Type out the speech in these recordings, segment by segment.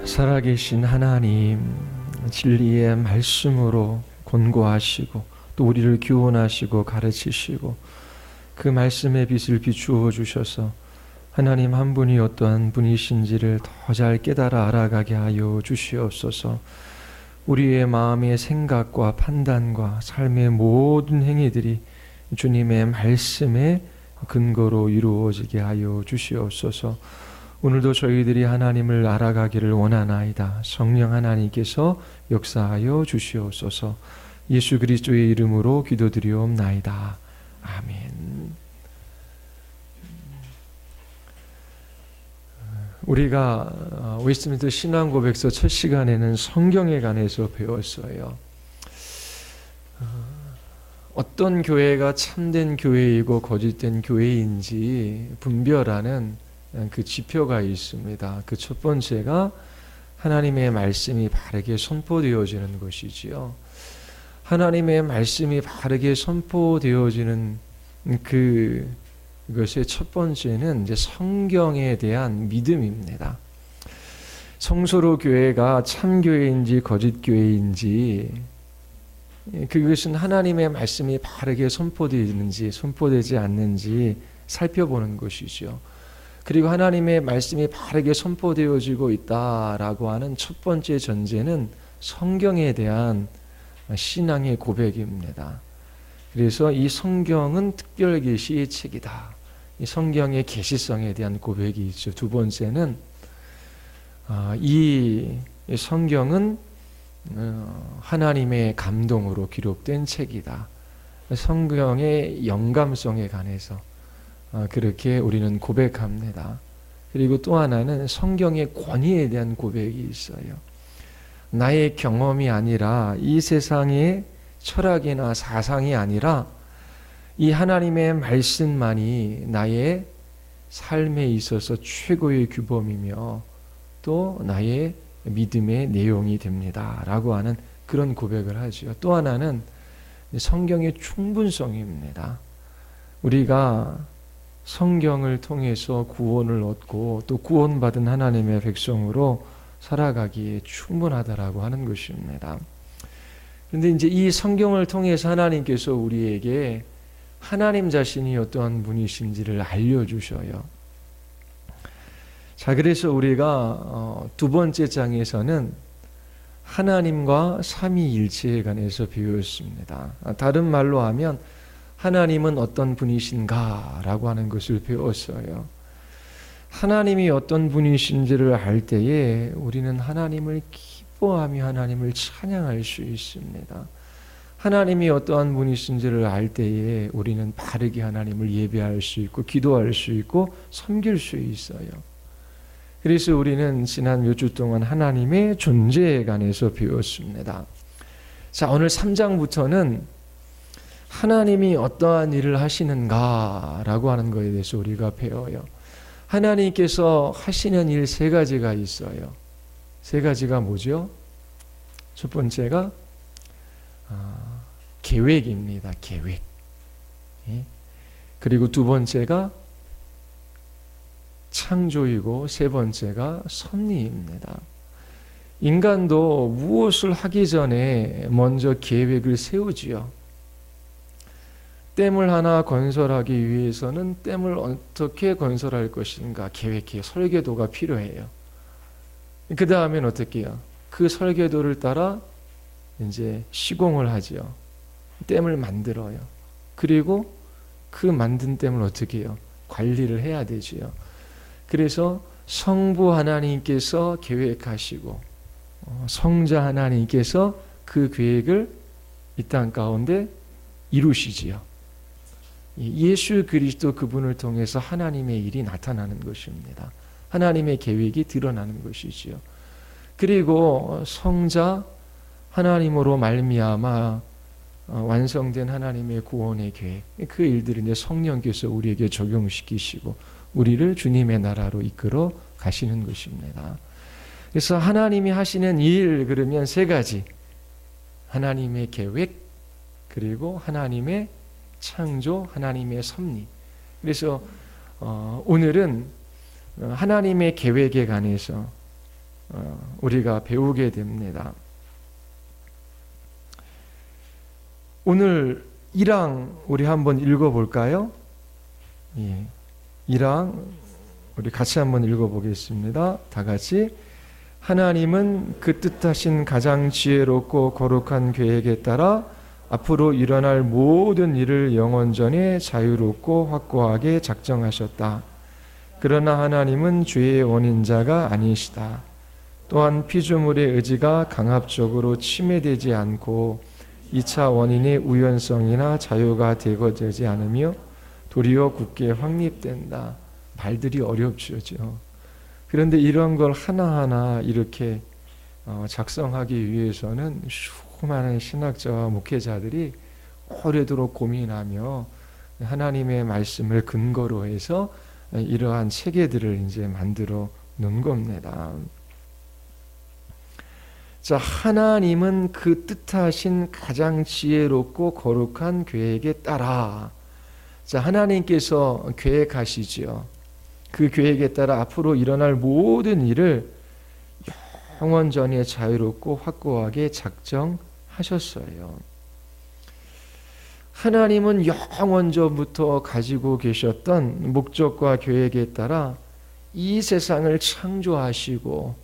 살아계신 하나님, 진리의 말씀으로 권고하시고 또 우리를 교훈하시고 가르치시고 그 말씀의 빛을 비추어 주셔서 하나님 한 분이 어떠한 분이신지를 더 잘 깨달아 알아가게 하여 주시옵소서. 우리의 마음의 생각과 판단과 삶의 모든 행위들이 주님의 말씀의 근거로 이루어지게 하여 주시옵소서. 오늘도 저희들이 하나님을 알아가기를 원하나이다. 성령 하나님께서 역사하여 주시옵소서. 예수 그리스도의 이름으로 기도드리옵나이다. 아멘. 우리가 웨스트민스터 신앙고백서 첫 시간에는 성경에 관해서 배웠어요. 어떤 교회가 참된 교회이고 거짓된 교회인지 분별하는 그 지표가 있습니다. 그 첫 번째가 하나님의 말씀이 바르게 선포되어지는 것이지요. 하나님의 말씀이 바르게 선포되어지는 그것의 첫 번째는 이제 성경에 대한 믿음입니다. 성소로 교회가 참교회인지 거짓교회인지 그것은 하나님의 말씀이 바르게 선포되는지 선포되지 않는지 살펴보는 것이죠. 그리고 하나님의 말씀이 바르게 선포되어지고 있다라고 하는 첫 번째 전제는 성경에 대한 신앙의 고백입니다. 그래서 이 성경은 특별계시의 책이다. 이 성경의 계시성에 대한 고백이 있죠. 두 번째는 이 성경은 하나님의 감동으로 기록된 책이다. 성경의 영감성에 관해서 그렇게 우리는 고백합니다. 그리고 또 하나는 성경의 권위에 대한 고백이 있어요. 나의 경험이 아니라 이 세상의 철학이나 사상이 아니라 이 하나님의 말씀만이 나의 삶에 있어서 최고의 규범이며 또 나의 믿음의 내용이 됩니다. 라고 하는 그런 고백을 하죠. 또 하나는 성경의 충분성입니다. 우리가 성경을 통해서 구원을 얻고 또 구원받은 하나님의 백성으로 살아가기에 충분하다라고 하는 것입니다. 그런데 이제 이 성경을 통해서 하나님께서 우리에게 하나님 자신이 어떠한 분이신지를 알려주셔요. 자, 그래서 우리가 두 번째 장에서는 하나님과 삼위일체에 관해서 배웠습니다. 다른 말로 하면 하나님은 어떤 분이신가 라고 하는 것을 배웠어요. 하나님이 어떤 분이신지를 알 때에 우리는 하나님을 기뻐하며 하나님을 찬양할 수 있습니다. 하나님이 어떠한 분이신지를 알 때에 우리는 바르게 하나님을 예배할 수 있고 기도할 수 있고 섬길 수 있어요. 그래서 우리는 지난 몇 주 동안 하나님의 존재에 관해서 배웠습니다. 자, 오늘 3장부터는 하나님이 어떠한 일을 하시는가라고 하는 것에 대해서 우리가 배워요. 하나님께서 하시는 일 세 가지가 있어요. 세 가지가 뭐죠? 첫 번째가 계획입니다. 계획. 그리고 두 번째가 창조이고 세 번째가 섭리입니다. 인간도 무엇을 하기 전에 먼저 계획을 세우지요. 댐을 하나 건설하기 위해서는 댐을 어떻게 건설할 것인가 계획해요. 설계도가 필요해요. 그 다음엔 어떻게 해요? 그 설계도를 따라 이제 시공을 하죠. 댐을 만들어요. 그리고 그 만든 댐을 어떻게 해요? 관리를 해야 되지요. 그래서 성부 하나님께서 계획하시고 성자 하나님께서 그 계획을 이 땅 가운데 이루시지요. 예수 그리스도 그분을 통해서 하나님의 일이 나타나는 것입니다. 하나님의 계획이 드러나는 것이지요. 그리고 성자 하나님으로 말미암아 완성된 하나님의 구원의 계획, 그 일들을 이제 성령께서 우리에게 적용시키시고 우리를 주님의 나라로 이끌어 가시는 것입니다. 그래서 하나님이 하시는 일 그러면 세 가지. 하나님의 계획, 그리고 하나님의 창조, 하나님의 섭리. 그래서 오늘은 하나님의 계획에 관해서 우리가 배우게 됩니다. 오늘 1장 우리 한번 읽어볼까요? 예, 1장 우리 같이 한번 읽어보겠습니다. 다 같이. 하나님은 그 뜻하신 가장 지혜롭고 거룩한 계획에 따라 앞으로 일어날 모든 일을 영원전에 자유롭고 확고하게 작정하셨다. 그러나 하나님은 죄의 원인자가 아니시다. 또한 피조물의 의지가 강압적으로 침해되지 않고 2차 원인의 우연성이나 자유가 대거되지 않으며 도리어 굳게 확립된다. 말들이 어렵죠. 그런데 이런 걸 하나하나 이렇게 작성하기 위해서는 수많은 신학자와 목회자들이 오래도록 고민하며 하나님의 말씀을 근거로 해서 이러한 체계들을 이제 만들어 놓은 겁니다. 자, 하나님은 그 뜻하신 가장 지혜롭고 거룩한 계획에 따라, 자, 하나님께서 계획하시지요. 그 계획에 따라 앞으로 일어날 모든 일을 영원전에 자유롭고 확고하게 작정하셨어요. 하나님은 영원전부터 가지고 계셨던 목적과 계획에 따라 이 세상을 창조하시고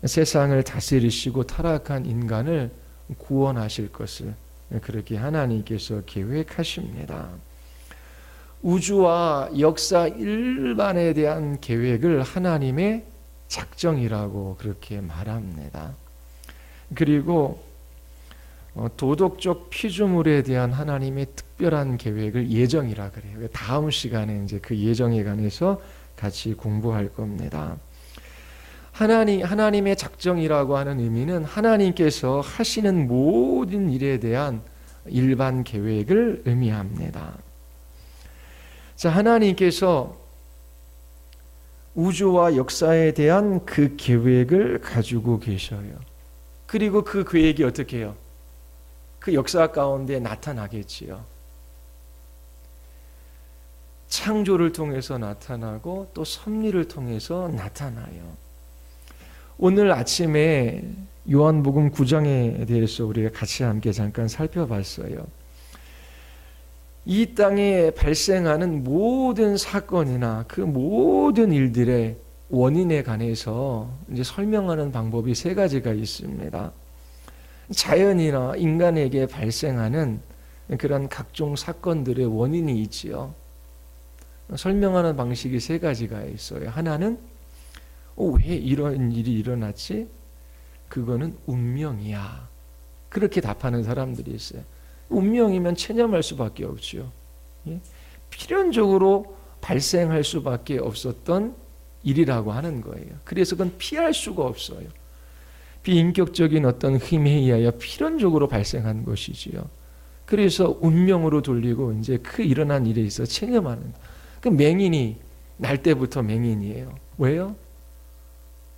세상을 다스리시고 타락한 인간을 구원하실 것을 그렇게 하나님께서 계획하십니다. 우주와 역사 일반에 대한 계획을 하나님의 작정이라고 그렇게 말합니다. 그리고 도덕적 피조물에 대한 하나님의 특별한 계획을 예정이라 그래요. 다음 시간에 이제 그 예정에 관해서 같이 공부할 겁니다. 하나님의 작정이라고 하는 의미는 하나님께서 하시는 모든 일에 대한 일반 계획을 의미합니다. 자, 하나님께서 우주와 역사에 대한 그 계획을 가지고 계셔요. 그리고 그 계획이 어떻게 해요? 그 역사 가운데 나타나겠지요. 창조를 통해서 나타나고 또 섭리를 통해서 나타나요. 오늘 아침에 요한복음 9장에 대해서 우리가 같이 함께 잠깐 살펴봤어요. 이 땅에 발생하는 모든 사건이나 그 모든 일들의 원인에 관해서 이제 설명하는 방법이 세 가지가 있습니다. 자연이나 인간에게 발생하는 그런 각종 사건들의 원인이 있지요. 설명하는 방식이 세 가지가 있어요. 하나는 왜 이런 일이 일어났지? 그거는 운명이야. 그렇게 답하는 사람들이 있어요. 운명이면 체념할 수밖에 없죠. 필연적으로 발생할 수밖에 없었던 일이라고 하는 거예요. 그래서 그건 피할 수가 없어요. 비인격적인 어떤 힘에 의하여 필연적으로 발생한 것이지요. 그래서 운명으로 돌리고 이제 그 일어난 일에 있어 체념하는. 그 맹인이 날 때부터 맹인이에요. 왜요?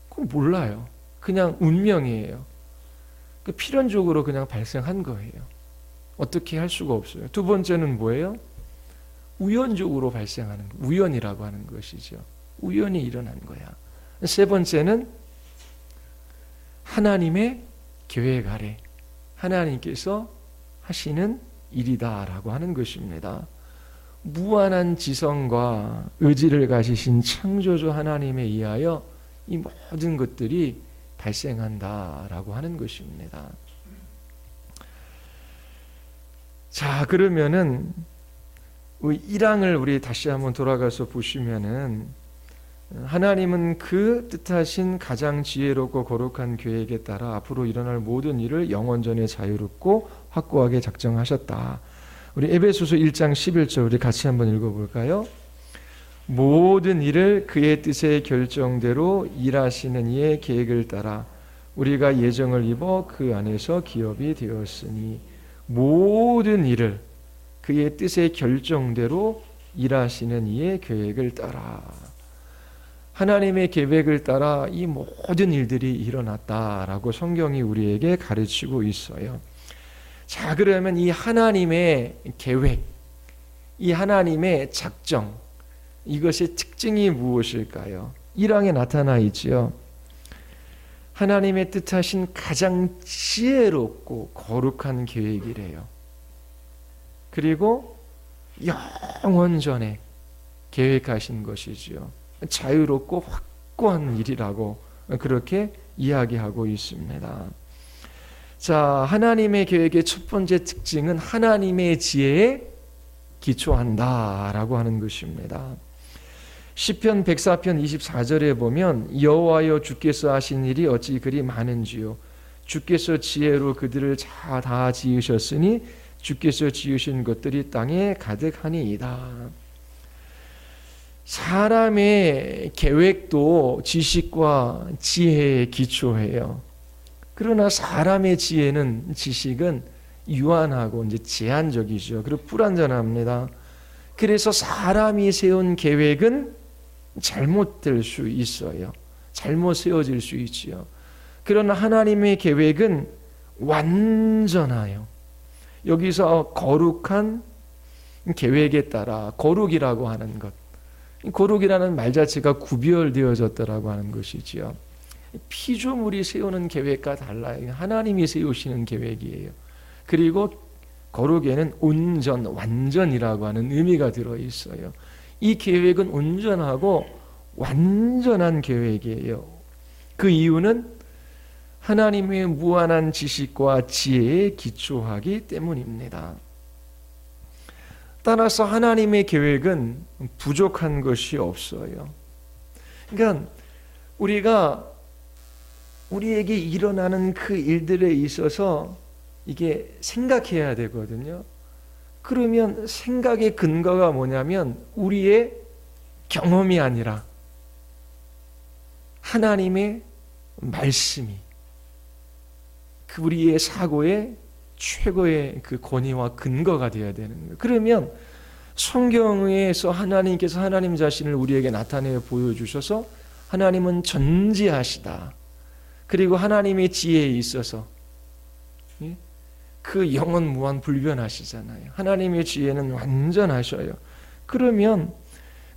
그건 몰라요. 그냥 운명이에요. 그 필연적으로 그냥 발생한 거예요. 어떻게 할 수가 없어요. 두 번째는 뭐예요? 우연적으로 발생하는 거. 우연이라고 하는 것이죠. 우연히 일어난 거야. 세 번째는 하나님의 계획 아래 하나님께서 하시는 일이다라고 하는 것입니다. 무한한 지성과 의지를 가지신 창조주 하나님에 의하여 이 모든 것들이 발생한다라고 하는 것입니다. 자, 그러면은 1장을 우리 다시 한번 돌아가서 보시면은 하나님은 그 뜻하신 가장 지혜롭고 거룩한 계획에 따라 앞으로 일어날 모든 일을 영원전에 자유롭고 확고하게 작정하셨다. 우리 에베소서 1장 11절 우리 같이 한번 읽어볼까요? 모든 일을 그의 뜻의 결정대로 일하시는 이의 계획을 따라 우리가 예정을 입어 그 안에서 기업이 되었으니 모든 일을 그의 뜻의 결정대로 일하시는 이의 계획을 따라 하나님의 계획을 따라 이 모든 일들이 일어났다라고 성경이 우리에게 가르치고 있어요. 자, 그러면 이 하나님의 계획, 이 하나님의 작정, 이것의 특징이 무엇일까요? 1장에 나타나 있지요. 하나님의 뜻하신 가장 지혜롭고 거룩한 계획이래요. 그리고 영원전에 계획하신 것이지요. 자유롭고 확고한 일이라고 그렇게 이야기하고 있습니다. 자, 하나님의 계획의 첫 번째 특징은 하나님의 지혜에 기초한다라고 하는 것입니다. 시편 104편 24절에 보면 여호와여 주께서 하신 일이 어찌 그리 많은지요. 주께서 지혜로 그들을 다 지으셨으니 주께서 지으신 것들이 땅에 가득하니이다. 사람의 계획도 지식과 지혜에 기초해요. 그러나 사람의 지혜는 지식은 유한하고 이제 제한적이죠. 그리고 불완전합니다. 그래서 사람이 세운 계획은 잘못될 수 있어요. 잘못 세워질 수 있지요. 그러나 하나님의 계획은 완전하여. 여기서 거룩한 계획에 따라 거룩이라고 하는 것. 거룩이라는 말 자체가 구별되어졌다라고 하는 것이지요. 피조물이 세우는 계획과 달라요. 하나님이 세우시는 계획이에요. 그리고 거룩에는 온전, 완전이라고 하는 의미가 들어있어요. 이 계획은 온전하고 완전한 계획이에요. 그 이유는 하나님의 무한한 지식과 지혜에 기초하기 때문입니다. 따라서 하나님의 계획은 부족한 것이 없어요. 그러니까 우리에게 일어나는 그 일들에 있어서 이게 생각해야 되거든요. 그러면 생각의 근거가 뭐냐면 우리의 경험이 아니라 하나님의 말씀이 우리의 사고의 최고의 그 권위와 근거가 되어야 되는 거예요. 그러면 성경에서 하나님께서 하나님 자신을 우리에게 나타내 보여주셔서 하나님은 전지하시다. 그리고 하나님의 지혜에 있어서 그 영원 무한 불변하시잖아요. 하나님의 지혜는 완전하셔요. 그러면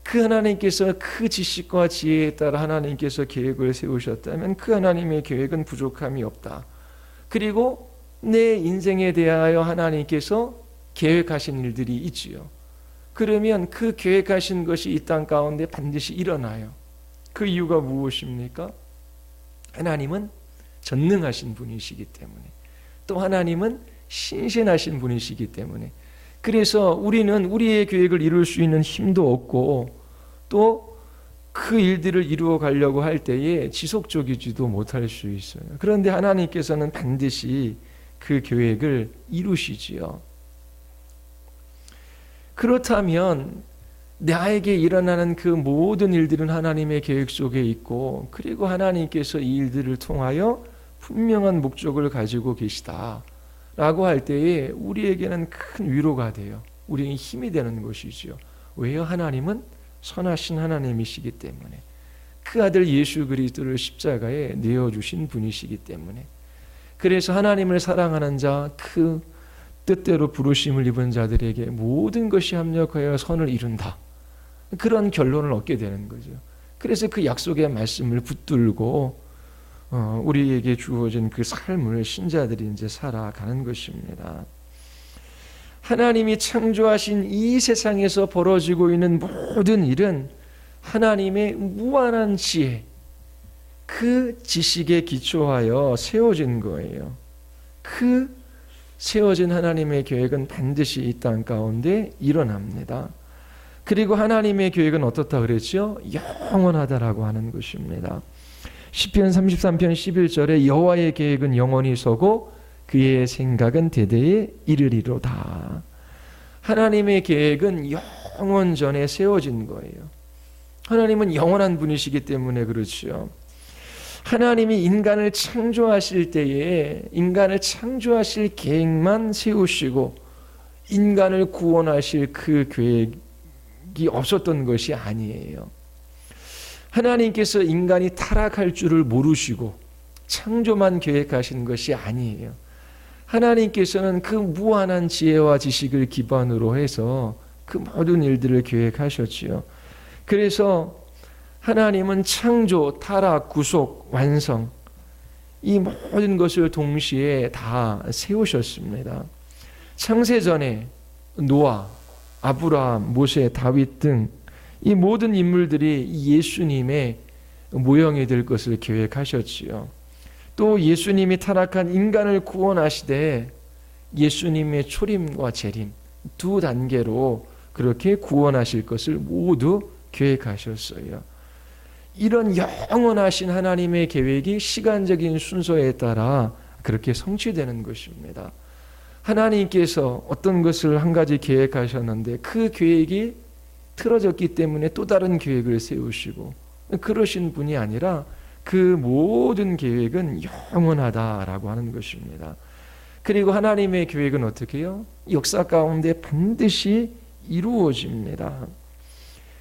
그 하나님께서 그 지식과 지혜에 따라 하나님께서 계획을 세우셨다면 그 하나님의 계획은 부족함이 없다. 그리고 내 인생에 대하여 하나님께서 계획하신 일들이 있지요. 그러면 그 계획하신 것이 이 땅 가운데 반드시 일어나요. 그 이유가 무엇입니까? 하나님은 전능하신 분이시기 때문에, 또 하나님은 신실하신 분이시기 때문에, 그래서 우리는 우리의 계획을 이룰 수 있는 힘도 없고 또 그 일들을 이루어 가려고 할 때에 지속적이지도 못할 수 있어요. 그런데 하나님께서는 반드시 그 계획을 이루시지요. 그렇다면 나에게 일어나는 그 모든 일들은 하나님의 계획 속에 있고, 그리고 하나님께서 이 일들을 통하여 분명한 목적을 가지고 계시다 라고 할 때에 우리에게는 큰 위로가 돼요. 우리에게 힘이 되는 것이지요. 왜요? 하나님은 선하신 하나님이시기 때문에, 그 아들 예수 그리스도를 십자가에 내어주신 분이시기 때문에. 그래서 하나님을 사랑하는 자, 그 뜻대로 부르심을 입은 자들에게 모든 것이 합력하여 선을 이룬다. 그런 결론을 얻게 되는 거죠. 그래서 그 약속의 말씀을 붙들고 우리에게 주어진 그 삶을 신자들이 이제 살아가는 것입니다. 하나님이 창조하신 이 세상에서 벌어지고 있는 모든 일은 하나님의 무한한 지혜, 그 지식에 기초하여 세워진 거예요. 그 세워진 하나님의 계획은 반드시 이 땅 가운데 일어납니다. 그리고 하나님의 계획은 어떻다 그랬죠? 영원하다라고 하는 것입니다. 시편 33편 11절에 여호와의 계획은 영원히 서고 그의 생각은 대대에 이르리로다. 하나님의 계획은 영원 전에 세워진 거예요. 하나님은 영원한 분이시기 때문에 그렇죠. 하나님이 인간을 창조하실 때에 인간을 창조하실 계획만 세우시고 인간을 구원하실 그 계획이 없었던 것이 아니에요. 하나님께서 인간이 타락할 줄을 모르시고 창조만 계획하신 것이 아니에요. 하나님께서는 그 무한한 지혜와 지식을 기반으로 해서 그 모든 일들을 계획하셨지요. 그래서 하나님은 창조, 타락, 구속, 완성, 이 모든 것을 동시에 다 세우셨습니다. 창세전에 노아, 아브라함, 모세, 다윗 등 이 모든 인물들이 예수님의 모형이 될 것을 계획하셨지요. 또 예수님이 타락한 인간을 구원하시되 예수님의 초림과 재림 두 단계로 그렇게 구원하실 것을 모두 계획하셨어요. 이런 영원하신 하나님의 계획이 시간적인 순서에 따라 그렇게 성취되는 것입니다. 하나님께서 어떤 것을 한 가지 계획하셨는데 그 계획이 틀어졌기 때문에 또 다른 계획을 세우시고, 그러신 분이 아니라 그 모든 계획은 영원하다라고 하는 것입니다. 그리고 하나님의 계획은 어떻게 해요? 역사 가운데 반드시 이루어집니다.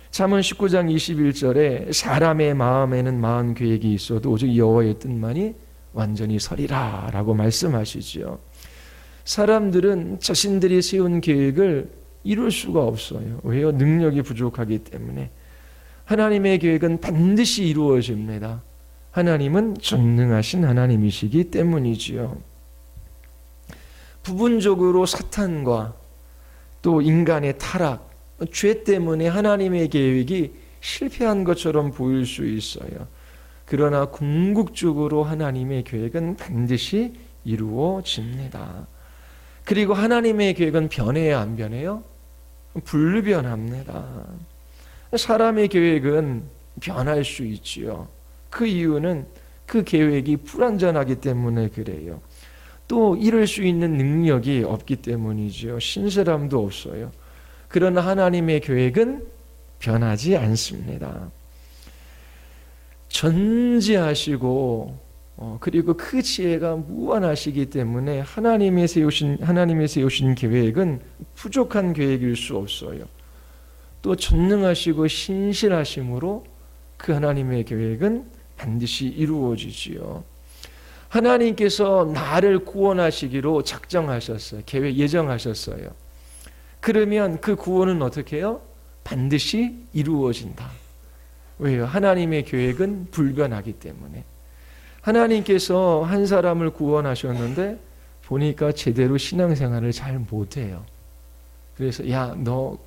잠언 19장 21절에 사람의 마음에는 마음 계획이 있어도 오직 여호와의 뜻만이 완전히 서리라 라고 말씀하시지요. 사람들은 자신들이 세운 계획을 이룰 수가 없어요. 왜요? 능력이 부족하기 때문에. 하나님의 계획은 반드시 이루어집니다. 하나님은 전능하신 하나님이시기 때문이지요. 부분적으로 사탄과 또 인간의 타락, 죄 때문에 하나님의 계획이 실패한 것처럼 보일 수 있어요. 그러나 궁극적으로 하나님의 계획은 반드시 이루어집니다. 그리고 하나님의 계획은 변해야 안 변해요? 불변합니다. 사람의 계획은 변할 수 있지요. 그 이유는 그 계획이 불완전하기 때문에 그래요. 또 이룰 수 있는 능력이 없기 때문이지요. 신실함도 없어요. 그러나 하나님의 계획은 변하지 않습니다. 전지하시고 그리고 그 지혜가 무한하시기 때문에 하나님의 세우신 계획은 부족한 계획일 수 없어요. 또 전능하시고 신실하심으로 그 하나님의 계획은 반드시 이루어지지요. 하나님께서 나를 구원하시기로 작정하셨어요. 예정하셨어요. 그러면 그 구원은 어떻게 해요? 반드시 이루어진다. 왜요? 하나님의 계획은 불변하기 때문에. 하나님께서 한 사람을 구원하셨는데 보니까 제대로 신앙생활을 잘 못해요. 그래서 야, 너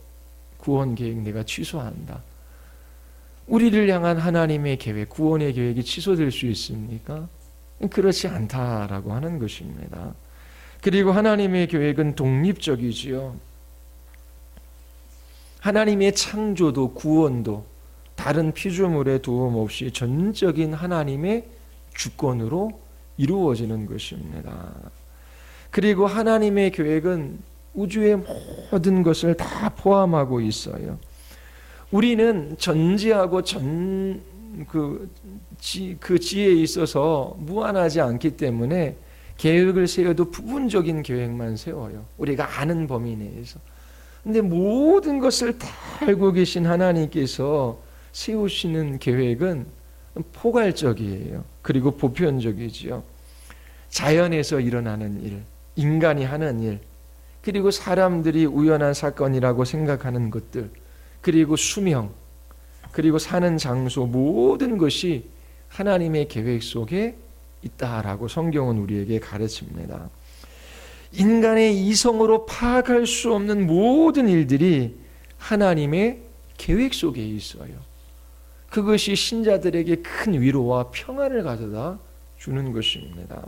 구원 계획 내가 취소한다. 우리를 향한 하나님의 계획, 구원의 계획이 취소될 수 있습니까? 그렇지 않다라고 하는 것입니다. 그리고 하나님의 계획은 독립적이지요. 하나님의 창조도 구원도 다른 피조물의 도움 없이 전적인 하나님의 주권으로 이루어지는 것입니다. 그리고 하나님의 계획은 우주의 모든 것을 다 포함하고 있어요. 우리는 전지하고 그 지혜에 있어서 무한하지 않기 때문에 계획을 세워도 부분적인 계획만 세워요. 우리가 아는 범위 내에서. 근데 모든 것을 다 알고 계신 하나님께서 세우시는 계획은 포괄적이에요. 그리고 보편적이지요. 자연에서 일어나는 일, 인간이 하는 일, 그리고 사람들이 우연한 사건이라고 생각하는 것들, 그리고 수명, 그리고 사는 장소, 모든 것이 하나님의 계획 속에 있다라고 성경은 우리에게 가르칩니다. 인간의 이성으로 파악할 수 없는 모든 일들이 하나님의 계획 속에 있어요. 그것이 신자들에게 큰 위로와 평안을 가져다 주는 것입니다.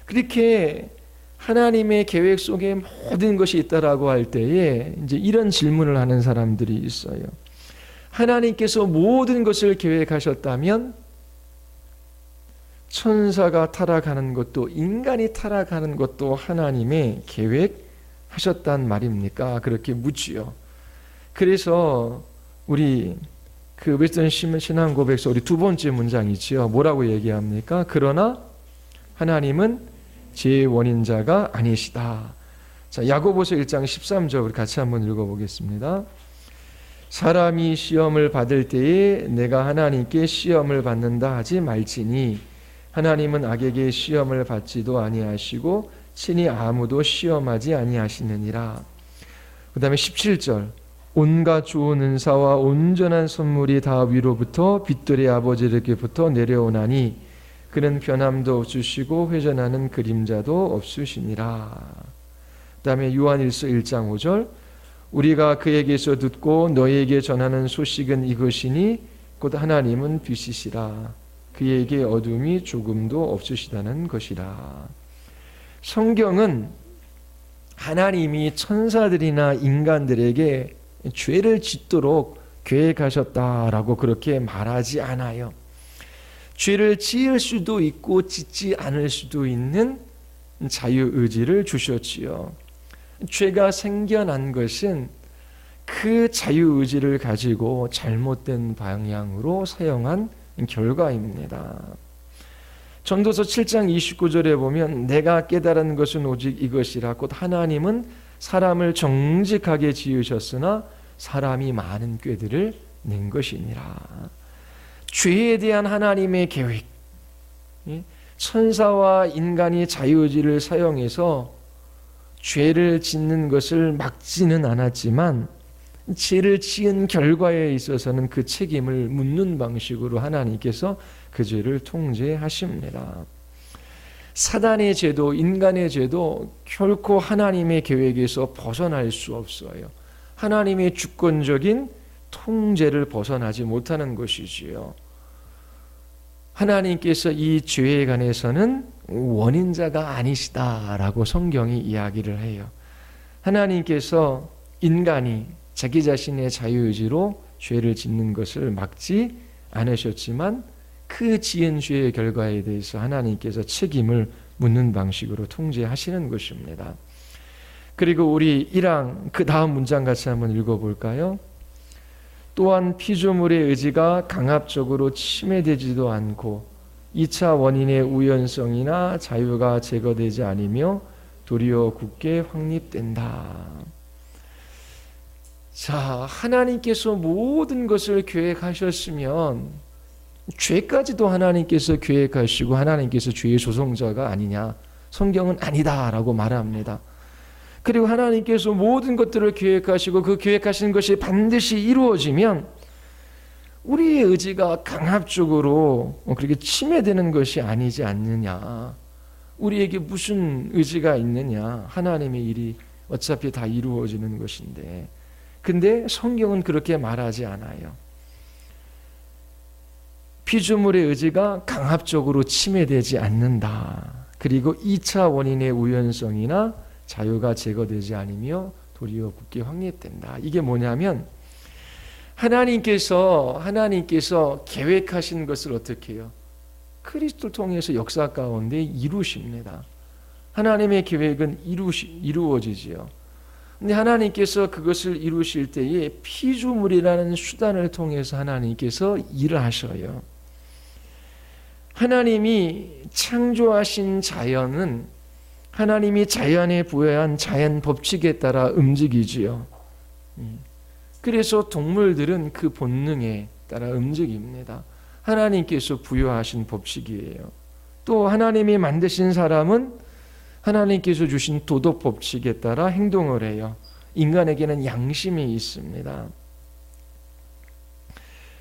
그렇게 하나님의 계획 속에 모든 것이 있다라고 할 때에 이제 이런 질문을 하는 사람들이 있어요. 하나님께서 모든 것을 계획하셨다면 천사가 타락하는 것도 인간이 타락하는 것도 하나님의 계획하셨단 말입니까? 그렇게 묻지요. 그래서 우리 그 웨스턴 신앙 고백서 우리 두 번째 문장이지요. 뭐라고 얘기합니까? 그러나 하나님은 제 원인자가 아니시다. 자, 야고보서 1장 13절 우리 같이 한번 읽어보겠습니다. 사람이 시험을 받을 때에 내가 하나님께 시험을 받는다 하지 말지니 하나님은 악에게 시험을 받지도 아니하시고 친히 아무도 시험하지 아니하시느니라. 그 다음에 17절 온갖 좋은 은사와 온전한 선물이 다 위로부터 빛들의 아버지에게부터 내려오나니 그는 변함도 없으시고 회전하는 그림자도 없으시니라. 그 다음에 요한일서 1장 5절 우리가 그에게서 듣고 너희에게 전하는 소식은 이것이니 곧 하나님은 빛이시라. 그에게 어둠이 조금도 없으시다는 것이라. 성경은 하나님이 천사들이나 인간들에게 죄를 짓도록 계획하셨다라고 그렇게 말하지 않아요. 죄를 지을 수도 있고 짓지 않을 수도 있는 자유의지를 주셨지요. 죄가 생겨난 것은 그 자유의지를 가지고 잘못된 방향으로 사용한 결과입니다. 전도서 7장 29절에 보면 내가 깨달은 것은 오직 이것이라 곧 하나님은 사람을 정직하게 지으셨으나 사람이 많은 꾀들을 낸 것이니라. 죄에 대한 하나님의 계획, 천사와 인간이 자유의지를 사용해서 죄를 짓는 것을 막지는 않았지만 죄를 지은 결과에 있어서는 그 책임을 묻는 방식으로 하나님께서 그 죄를 통제하십니다. 사단의 죄도 인간의 죄도 결코 하나님의 계획에서 벗어날 수 없어요. 하나님의 주권적인 통제를 벗어나지 못하는 것이지요. 하나님께서 이 죄에 관해서는 원인자가 아니시다라고 성경이 이야기를 해요. 하나님께서 인간이 자기 자신의 자유의지로 죄를 짓는 것을 막지 않으셨지만 그 지은 죄의 결과에 대해서 하나님께서 책임을 묻는 방식으로 통제하시는 것입니다. 그리고 우리 1항 그 다음 문장 같이 한번 읽어볼까요? 또한 피조물의 의지가 강압적으로 침해되지도 않고 2차 원인의 우연성이나 자유가 제거되지 않으며 도리어 굳게 확립된다. 자, 하나님께서 모든 것을 계획하셨으면 죄까지도 하나님께서 계획하시고 하나님께서 죄의 조성자가 아니냐? 성경은 아니다라고 말합니다. 그리고 하나님께서 모든 것들을 계획하시고 그 계획하신 것이 반드시 이루어지면 우리의 의지가 강압적으로 그렇게 침해되는 것이 아니지 않느냐. 우리에게 무슨 의지가 있느냐. 하나님의 일이 어차피 다 이루어지는 것인데. 근데 성경은 그렇게 말하지 않아요. 피조물의 의지가 강압적으로 침해되지 않는다. 그리고 2차 원인의 우연성이나 자유가 제거되지 않으며 도리어 굳게 확립된다. 이게 뭐냐면 하나님께서 계획하신 것을 어떻게 해요? 그리스도를 통해서 역사 가운데 이루십니다. 하나님의 계획은 이루어지지요. 근데 하나님께서 그것을 이루실 때에 피조물이라는 수단을 통해서 하나님께서 일을 하셔요. 하나님이 창조하신 자연은 하나님이 자연에 부여한 자연 법칙에 따라 움직이지요. 그래서 동물들은 그 본능에 따라 움직입니다. 하나님께서 부여하신 법칙이에요. 또 하나님이 만드신 사람은 하나님께서 주신 도덕 법칙에 따라 행동을 해요. 인간에게는 양심이 있습니다.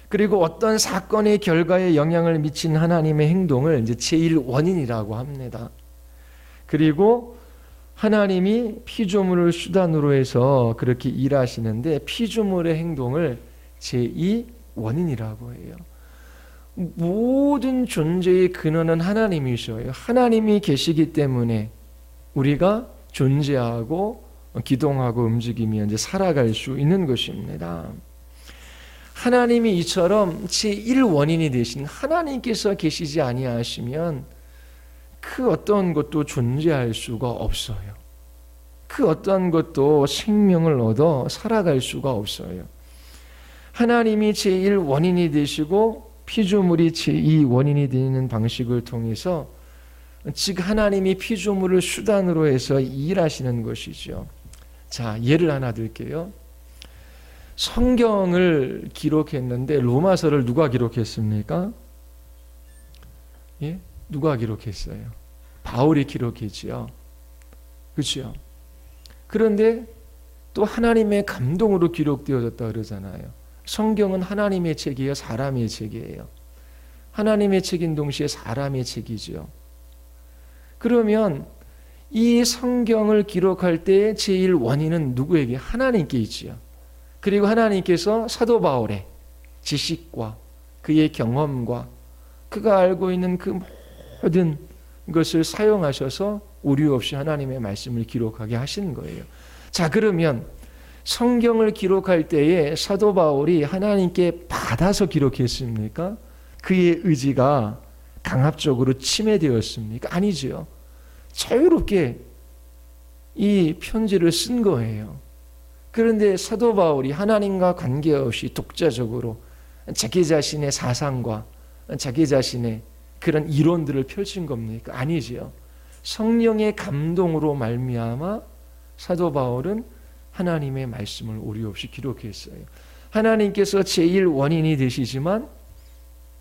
그리고 어떤 사건의 결과에 영향을 미친 하나님의 행동을 이제 제1원인이라고 합니다. 그리고 하나님이 피조물을 수단으로 해서 그렇게 일하시는데 피조물의 행동을 제2원인이라고 해요. 모든 존재의 근원은 하나님이셔요. 하나님이 계시기 때문에 우리가 존재하고 기동하고 움직이며 이제 살아갈 수 있는 것입니다. 하나님이 이처럼 제1원인이 되신 하나님께서 계시지 아니하시면 그 어떤 것도 존재할 수가 없어요. 그 어떤 것도 생명을 얻어 살아갈 수가 없어요. 하나님이 제1원인이 되시고 피조물이 제2원인이 되는 방식을 통해서 즉 하나님이 피조물을 수단으로 해서 일하시는 것이죠. 자, 예를 하나 들게요. 성경을 기록했는데 로마서를 누가 기록했습니까? 예? 누가 기록했어요? 바울이 기록했지요. 그렇죠? 그런데 또 하나님의 감동으로 기록되어졌다 그러잖아요. 성경은 하나님의 책이에요, 사람의 책이에요? 하나님의 책인 동시에 사람의 책이죠. 그러면 이 성경을 기록할 때의 제일 원인은 누구에게? 하나님께 있지요. 그리고 하나님께서 사도 바울의 지식과 그의 경험과 그가 알고 있는 그 모든 것을 사용하셔서 오류 없이 하나님의 말씀을 기록하게 하신 거예요. 자, 그러면 성경을 기록할 때에 사도 바울이 하나님께 받아서 기록했습니까? 그의 의지가 강압적으로 침해되었습니까? 아니죠. 자유롭게 이 편지를 쓴 거예요. 그런데 사도 바울이 하나님과 관계없이 독자적으로 자기 자신의 사상과 자기 자신의 그런 이론들을 펼친 겁니까? 아니지요. 성령의 감동으로 말미암아 사도 바울은 하나님의 말씀을 오류 없이 기록했어요. 하나님께서 제일 원인이 되시지만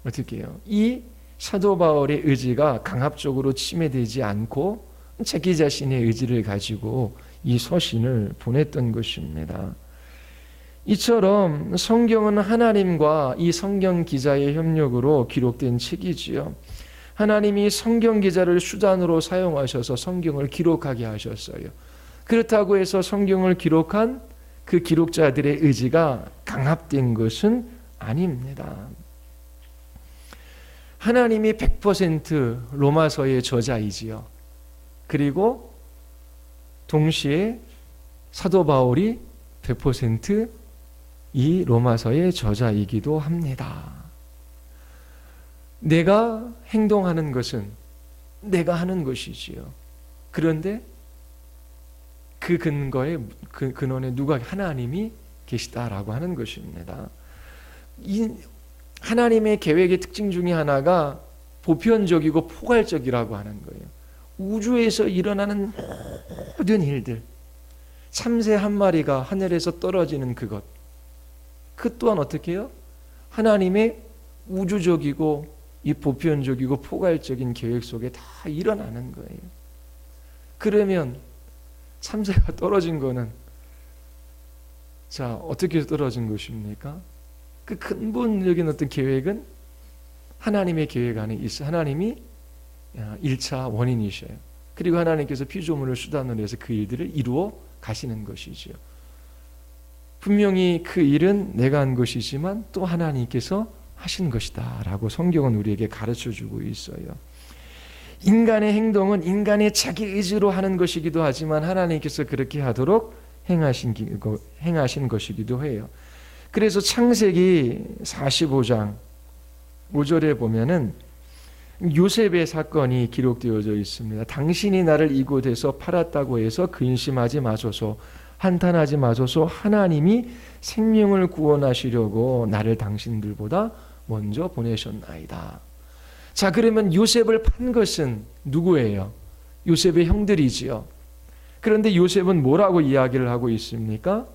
어떻게 해요? 이 사도 바울의 의지가 강압적으로 침해되지 않고 자기 자신의 의지를 가지고 이 서신을 보냈던 것입니다. 이처럼 성경은 하나님과 이 성경 기자의 협력으로 기록된 책이지요. 하나님이 성경 기자를 수단으로 사용하셔서 성경을 기록하게 하셨어요. 그렇다고 해서 성경을 기록한 그 기록자들의 의지가 강압된 것은 아닙니다. 하나님이 100% 로마서의 저자이지요. 그리고 동시에 사도 바울이 100% 이 로마서의 저자이기도 합니다. 내가 행동하는 것은 내가 하는 것이지요. 그런데 그 근원에 누가 하나님이 계시다라고 하는 것입니다. 이 하나님의 계획의 특징 중에 하나가 보편적이고 포괄적이라고 하는 거예요. 우주에서 일어나는 모든 일들, 참새 한 마리가 하늘에서 떨어지는 그것, 그 또한 어떻게 해요? 하나님의 우주적이고 이 보편적이고 포괄적인 계획 속에 다 일어나는 거예요. 그러면 참새가 떨어진 거는 자, 어떻게 떨어진 것입니까? 그 근본적인 어떤 계획은 하나님의 계획 안에 있어. 하나님이 1차 원인이셔요. 그리고 하나님께서 피조물을 수단으로 해서 그 일들을 이루어 가시는 것이지요. 분명히 그 일은 내가 한 것이지만 또 하나님께서 하신 것이다 라고 성경은 우리에게 가르쳐주고 있어요. 인간의 행동은 인간의 자기 의지로 하는 것이기도 하지만 하나님께서 그렇게 하도록 행하신 것이기도 해요. 그래서 창세기 45장 5절에 보면은 요셉의 사건이 기록되어져 있습니다. 당신이 나를 이곳에서 팔았다고 해서 근심하지 마소서, 한탄하지 마소서. 하나님이 생명을 구원하시려고 나를 당신들보다 먼저 보내셨나이다. 자, 그러면 요셉을 판 것은 누구예요? 요셉의 형들이지요. 그런데 요셉은 뭐라고 이야기를 하고 있습니까?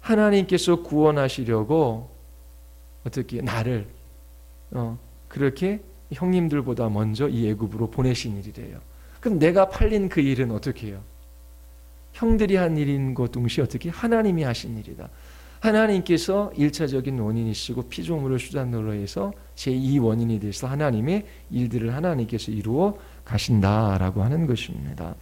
하나님께서 구원하시려고 어떻게 나를 그렇게 형님들보다 먼저 이 애굽으로 보내신 일이래요. 그럼 내가 팔린 그 일은 어떻게 해요? 형들이 한 일인 것 동시에 어떻게 하나님이 하신 일이다. 하나님께서 1차적인 원인이시고 피조물을 수단으로 해서 제2 원인이 돼서 하나님의 일들을 하나님께서 이루어 가신다라고 하는 것입니다.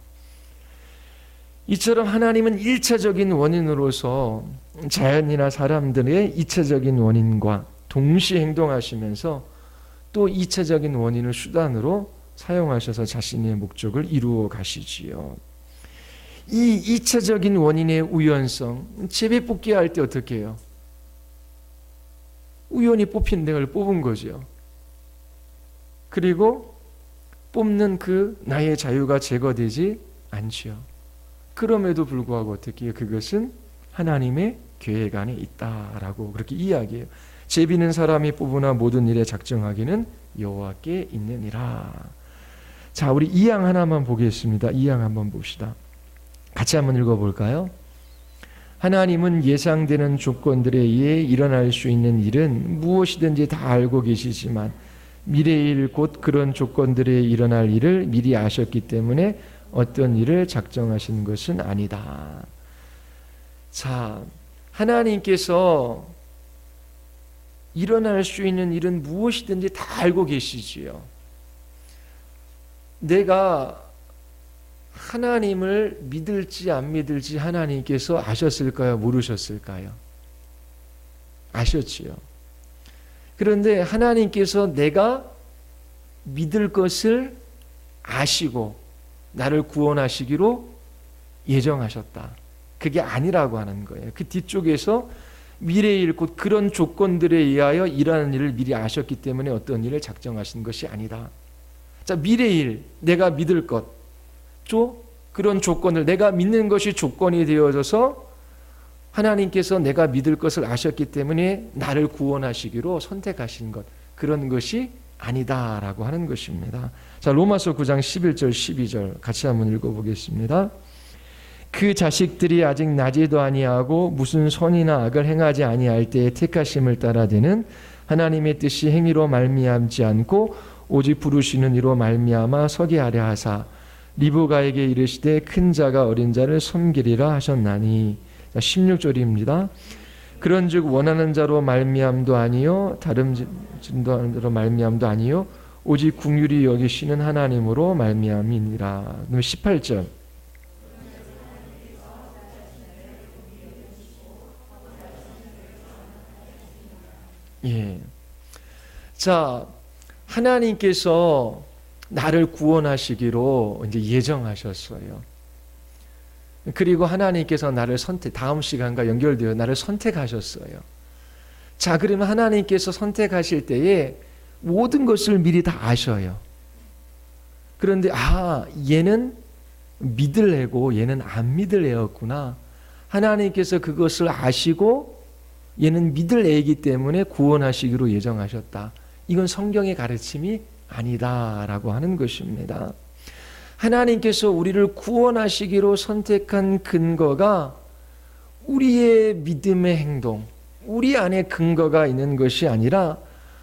이처럼 하나님은 1차적인 원인으로서 자연이나 사람들의 2차적인 원인과 동시에 행동하시면서 또 2차적인 원인을 수단으로 사용하셔서 자신의 목적을 이루어 가시지요. 이 2차적인 원인의 우연성, 제비뽑기 할 때 어떻게 해요? 우연히 뽑힌 덱을 뽑은 거죠. 그리고 뽑는 그 나의 자유가 제거되지 않지요. 그럼에도 불구하고 어떻게 해요? 그것은 하나님의 계획 안에 있다라고 그렇게 이야기해요. 제비는 사람이 뽑으나 모든 일에 작정하기는 여호와께 있느니라. 자, 우리 2양 하나만 보겠습니다. 2양 한번 봅시다. 같이 한번 읽어볼까요? 하나님은 예상되는 조건들에 의해 일어날 수 있는 일은 무엇이든지 다 알고 계시지만 미래의 일 곧 그런 조건들에 일어날 일을 미리 아셨기 때문에 어떤 일을 작정하신 것은 아니다. 자, 하나님께서 일어날 수 있는 일은 무엇이든지 다 알고 계시지요. 내가 하나님을 믿을지 안 믿을지 하나님께서 아셨을까요? 모르셨을까요? 아셨지요. 그런데 하나님께서 내가 믿을 것을 아시고 나를 구원하시기로 예정하셨다. 그게 아니라고 하는 거예요. 그 뒤쪽에서 미래의 일, 곧 그런 조건들에 의하여 일하는 일을 미리 아셨기 때문에 어떤 일을 작정하신 것이 아니다. 자, 미래의 일, 내가 믿을 것, 또 그런 조건을, 내가 믿는 것이 조건이 되어져서 하나님께서 내가 믿을 것을 아셨기 때문에 나를 구원하시기로 선택하신 것, 그런 것이 아니다라고 하는 것입니다. 자, 로마서 9장 11절 12절 같이 한번 읽어보겠습니다. 그 자식들이 아직 나지도 아니하고 무슨 선이나 악을 행하지 아니할 때에 택하심을 따라 되는 하나님의 뜻이 행위로 말미암지 않고 오직 부르시는 이로 말미암아 서게 하려 하사 리브가에게 이르시되 큰 자가 어린 자를 섬기리라 하셨나니. 16절입니다. 그런즉 원하는 자로 말미암도 아니요 다른 진도로 말미암도 아니요 오직 긍휼히 여기시는 하나님으로 말미암이니라. 18절. 예. 자, 하나님께서 나를 구원하시기로 이제 예정하셨어요. 그리고 하나님께서 나를 다음 시간과 연결되어 나를 선택하셨어요. 자, 그러면 하나님께서 선택하실 때에 모든 것을 미리 다 아셔요. 그런데 얘는 믿을 애고 얘는 안 믿을 애였구나. 하나님께서 그것을 아시고 얘는 믿을 애이기 때문에 구원하시기로 예정하셨다. 이건 성경의 가르침이 아니다라고 하는 것입니다. 하나님께서 우리를 구원하시기로 선택한 근거가 우리의 믿음의 행동, 우리 안에 근거가 있는 것이 아니라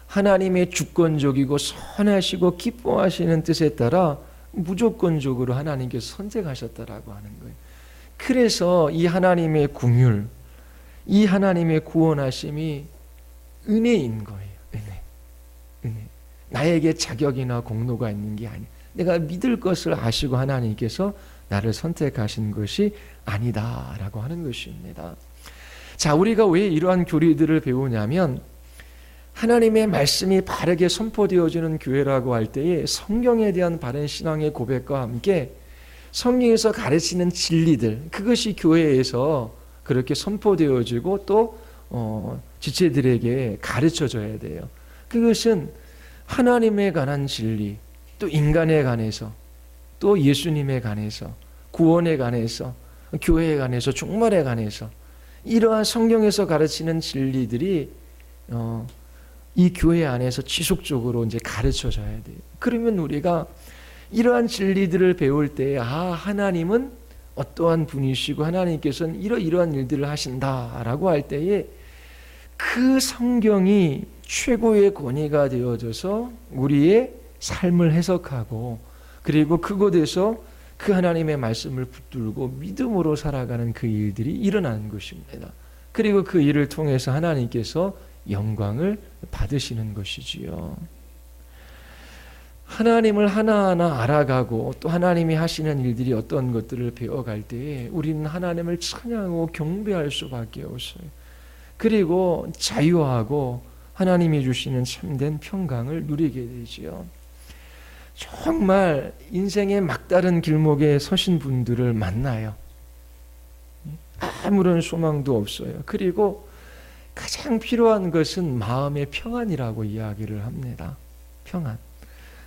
하나님의 주권적이고 선하시고 기뻐하시는 뜻에 따라 무조건적으로 하나님께서 선택하셨다라고 하는 거예요. 그래서 이 하나님의 긍휼, 이 하나님의 구원하심이 은혜인 거예요. 은혜. 나에게 자격이나 공로가 있는 게 아니에요. 내가 믿을 것을 아시고 하나님께서 나를 선택하신 것이 아니다라고 하는 것입니다. 자, 우리가 왜 이러한 교리들을 배우냐면 하나님의 말씀이 바르게 선포되어지는 교회라고 할 때에 성경에 대한 바른 신앙의 고백과 함께 성경에서 가르치는 진리들, 그것이 교회에서 그렇게 선포되어지고 또 지체들에게 가르쳐져야 돼요. 그것은 하나님에 관한 진리, 또 인간에 관해서, 또 예수님에 관해서, 구원에 관해서, 교회에 관해서, 종말에 관해서 이러한 성경에서 가르치는 진리들이 이 교회 안에서 지속적으로 이제 가르쳐져야 돼요. 그러면 우리가 이러한 진리들을 배울 때 하나님은 어떠한 분이시고 하나님께서는 이러한 일들을 하신다라고 할 때에 그 성경이 최고의 권위가 되어져서 우리의 삶을 해석하고 그리고 그곳에서 그 하나님의 말씀을 붙들고 믿음으로 살아가는 그 일들이 일어나는 것입니다. 그리고 그 일을 통해서 하나님께서 영광을 받으시는 것이지요. 하나님을 하나하나 알아가고 또 하나님이 하시는 일들이 어떤 것들을 배워갈 때에 우리는 하나님을 찬양하고 경배할 수밖에 없어요. 그리고 자유하고 하나님이 주시는 참된 평강을 누리게 되지요. 정말 인생의 막다른 길목에 서신 분들을 만나요. 아무런 소망도 없어요. 그리고 가장 필요한 것은 마음의 평안이라고 이야기를 합니다. 평안.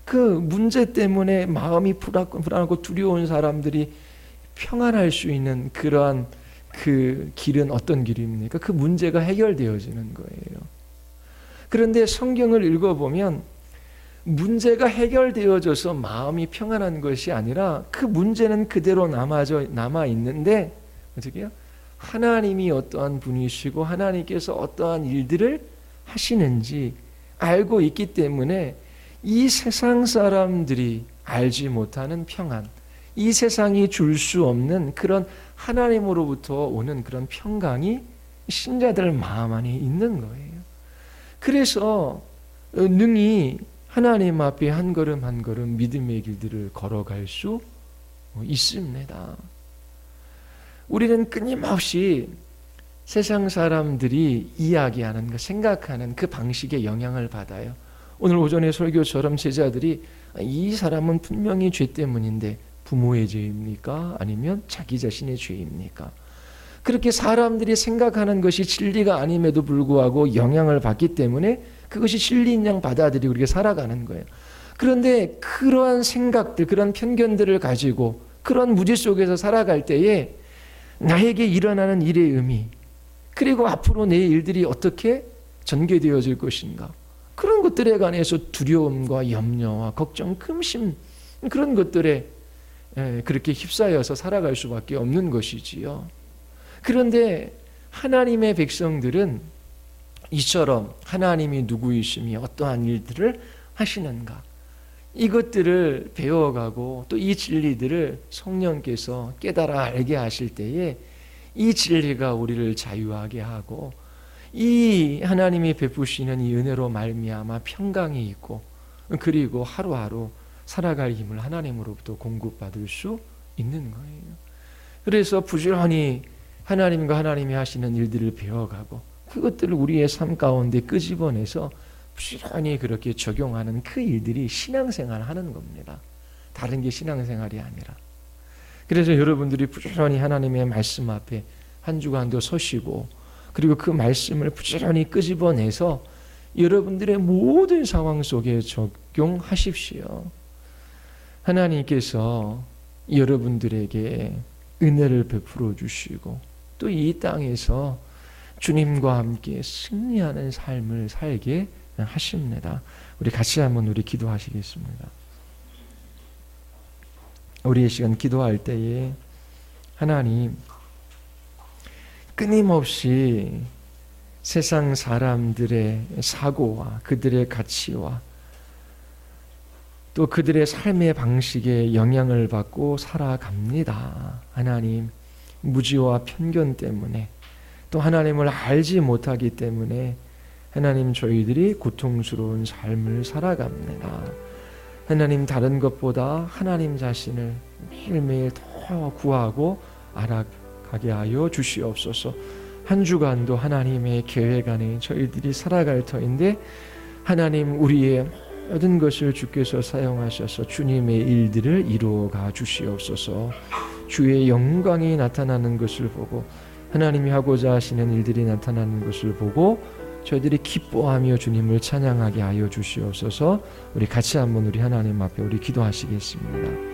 그 문제 때문에 마음이 불안하고 두려운 사람들이 평안할 수 있는 그러한 그 길은 어떤 길입니까? 그 문제가 해결되어지는 거예요. 그런데 성경을 읽어보면 문제가 해결되어져서 마음이 평안한 것이 아니라 그 문제는 그대로 남아 있는데 어떻게요? 하나님이 어떠한 분이시고 하나님께서 어떠한 일들을 하시는지 알고 있기 때문에 이 세상 사람들이 알지 못하는 평안, 이 세상이 줄 수 없는 그런 하나님으로부터 오는 그런 평강이 신자들 마음 안에 있는 거예요. 그래서 능히 하나님 앞에 한 걸음 한 걸음 믿음의 길들을 걸어갈 수 있습니다. 우리는 끊임없이 세상 사람들이 이야기하는 것, 생각하는 그 방식에 영향을 받아요. 오늘 오전에 설교처럼 제자들이 이 사람은 분명히 죄 때문인데 부모의 죄입니까? 아니면 자기 자신의 죄입니까? 그렇게 사람들이 생각하는 것이 진리가 아님에도 불구하고 영향을 받기 때문에 그것이 진리인 양 받아들이고 그렇게 살아가는 거예요. 그런데 그러한 생각들, 그런 편견들을 가지고 그런 무지 속에서 살아갈 때에 나에게 일어나는 일의 의미, 그리고 앞으로 내 일들이 어떻게 전개되어질 것인가, 그런 것들에 관해서 두려움과 염려와 걱정, 근심, 그런 것들에 그렇게 휩싸여서 살아갈 수밖에 없는 것이지요. 그런데 하나님의 백성들은 이처럼 하나님이 누구이시며 어떠한 일들을 하시는가, 이것들을 배워가고 또 이 진리들을 성령께서 깨달아 알게 하실 때에 이 진리가 우리를 자유하게 하고 이 하나님이 베푸시는 이 은혜로 말미암아 평강이 있고 그리고 하루하루 살아갈 힘을 하나님으로부터 공급받을 수 있는 거예요. 그래서 부지런히 하나님과 하나님이 하시는 일들을 배워가고 그것들을 우리의 삶 가운데 끄집어내서 부지런히 그렇게 적용하는 그 일들이 신앙생활을 하는 겁니다. 다른 게 신앙생활이 아니라. 그래서 여러분들이 부지런히 하나님의 말씀 앞에 한 주간도 서시고 그리고 그 말씀을 부지런히 끄집어내서 여러분들의 모든 상황 속에 적용하십시오. 하나님께서 여러분들에게 은혜를 베풀어 주시고 또 이 땅에서 주님과 함께 승리하는 삶을 살게 하십니다. 우리 같이 한번 우리 기도하시겠습니다. 우리의 시간 기도할 때에 하나님, 끊임없이 세상 사람들의 사고와 그들의 가치와 또 그들의 삶의 방식에 영향을 받고 살아갑니다. 하나님, 무지와 편견 때문에 또 하나님을 알지 못하기 때문에 하나님, 저희들이 고통스러운 삶을 살아갑니다. 하나님, 다른 것보다 하나님 자신을 매일매일 더 구하고 알아가게 하여 주시옵소서. 한 주간도 하나님의 계획 안에 저희들이 살아갈 터인데 하나님, 우리의 모든 것을 주께서 사용하셔서 주님의 일들을 이루어가 주시옵소서. 주의 영광이 나타나는 것을 보고 하나님이 하고자 하시는 일들이 나타나는 것을 보고 저희들이 기뻐하며 주님을 찬양하게 하여 주시옵소서. 우리 같이 한번 우리 하나님 앞에 우리 기도하시겠습니다.